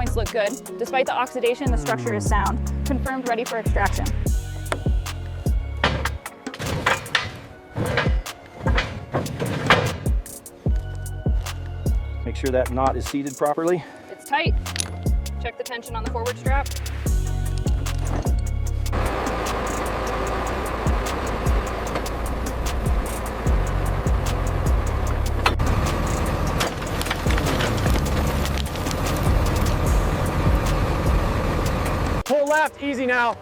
joints look good. Despite the oxidation, the structure is sound. Confirmed, ready for extraction. Make sure that knot is seated properly. It's tight. Check the tension on the forward strap. Pull left, easy now.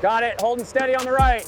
Got it, holding steady on the right.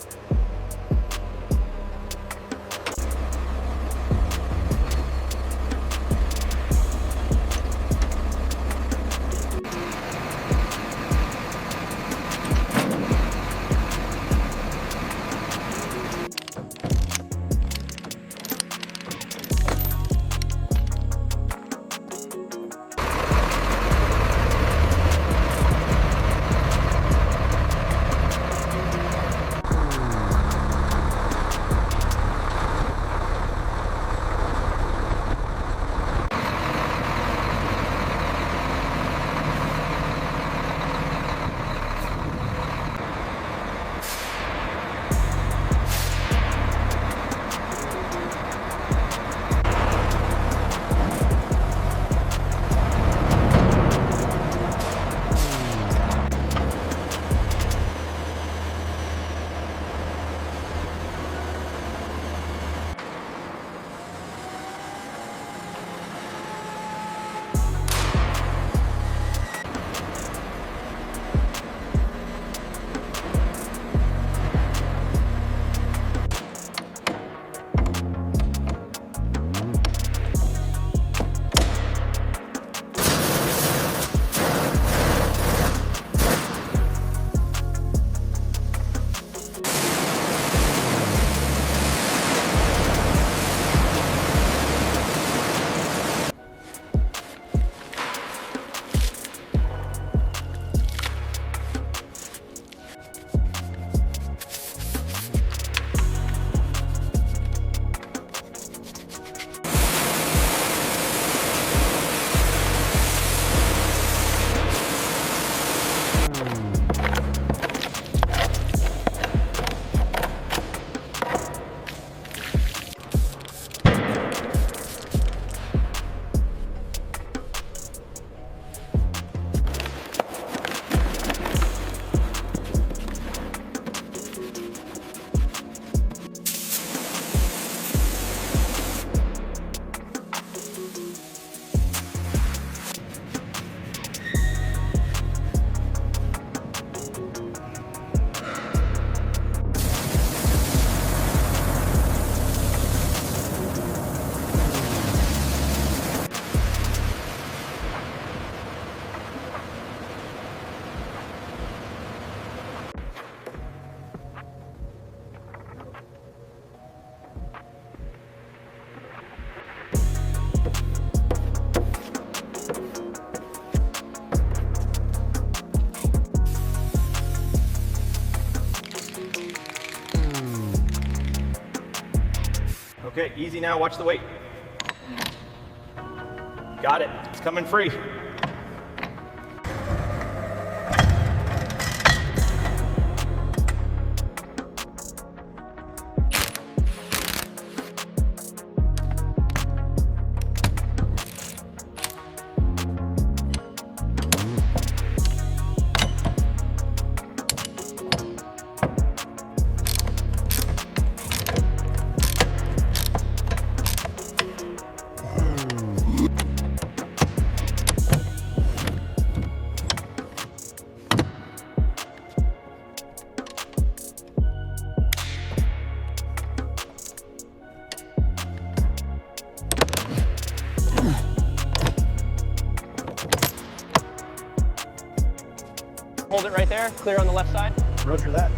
Okay, easy now, watch the weight. Got it, it's coming free. Hold it right there, clear on the left side. Roger that.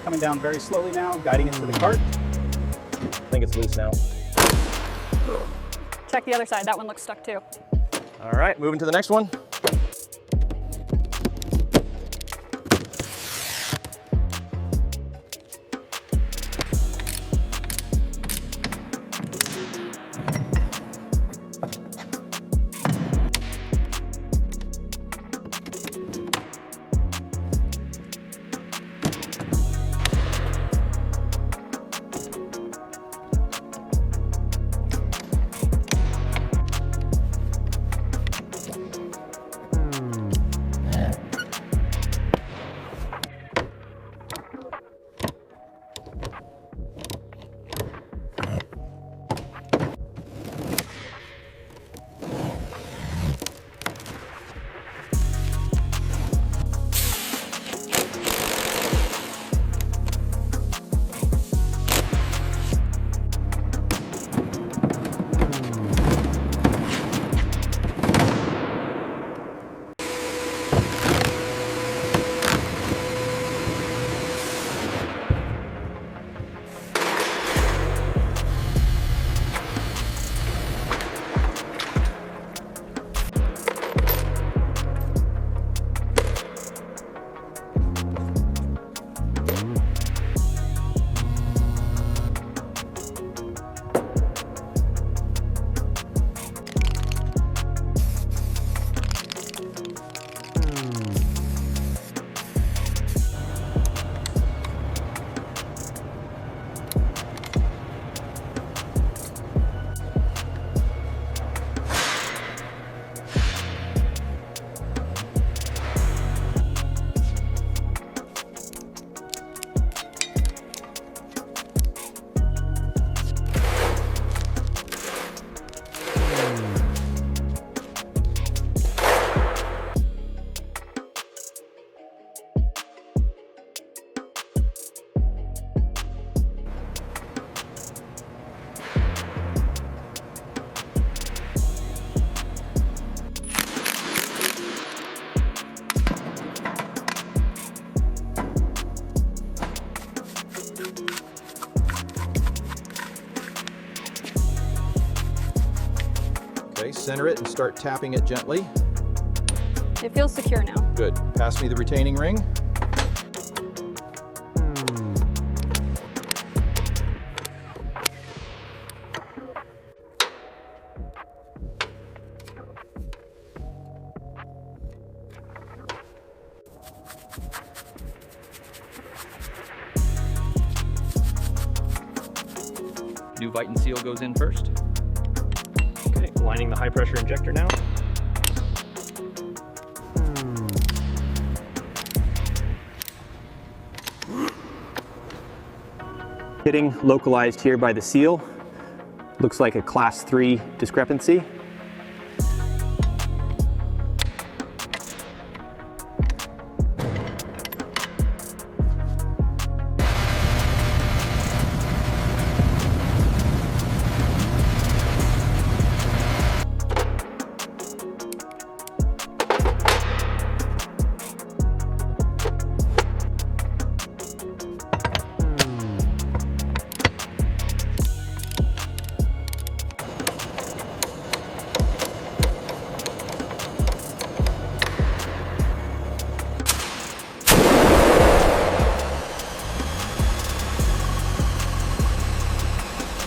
Coming down very slowly now, guiding it to the cart. I think it's loose now. Check the other side, that one looks stuck too. All right, moving to the next one. center it and start tapping it gently. It feels secure now. Good. Pass me the retaining ring. New Viton seal goes in first. Okay, lining the high pressure injector now. Hitting localized here by the seal. Looks like a class 3 discrepancy.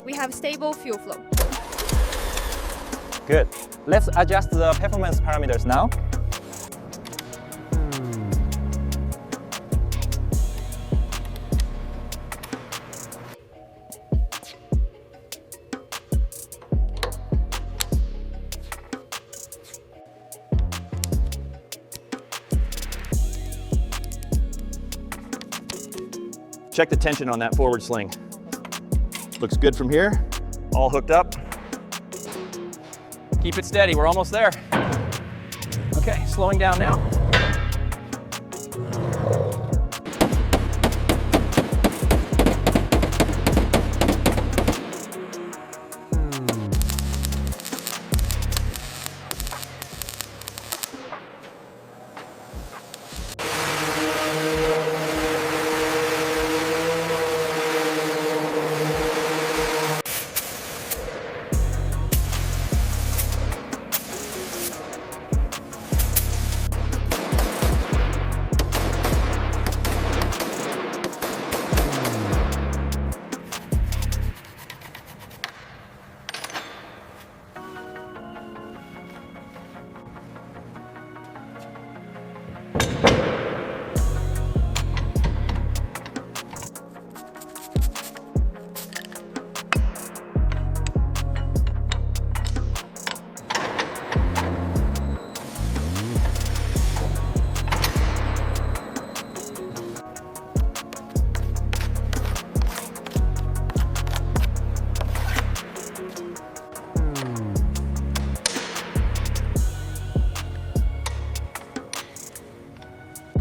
We have stable fuel flow. Good. Let's adjust the performance parameters now. Check the tension on that forward sling. Looks good from here. All hooked up. Keep it steady, we're almost there. Okay, slowing down now.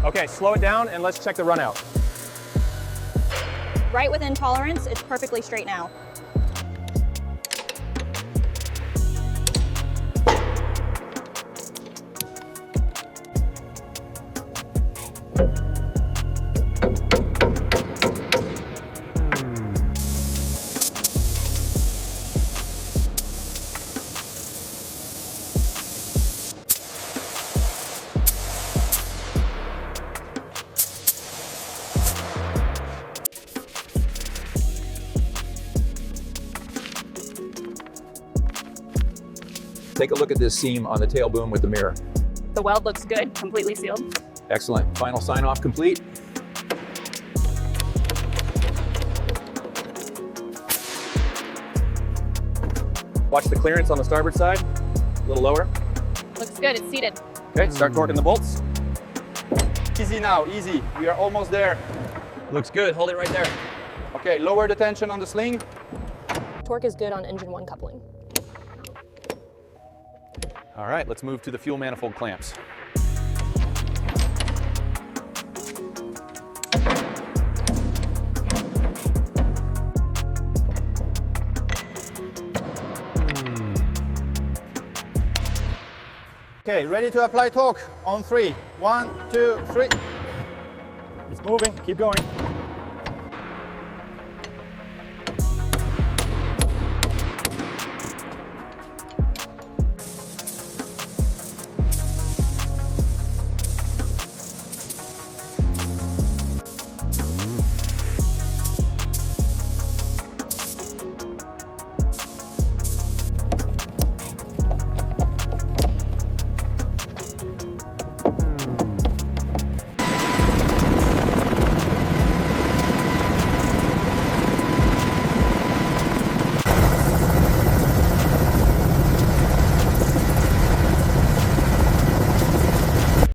Okay, slow it down and let's check the run out. Right within tolerance, it's perfectly straight now. Take a look at this seam on the tail boom with the mirror. The weld looks good, completely sealed. Excellent. Final sign off complete. Watch the clearance on the starboard side. A little lower. Looks good, it's seated. Okay, start torquing the bolts. Easy now, easy. We are almost there. Looks good, hold it right there. Okay, lower the tension on the sling. Torque is good on engine 1 coupling. All right, let's move to the fuel manifold clamps. Okay, ready to apply torque on 3. 1, 2, 3. It's moving, keep going.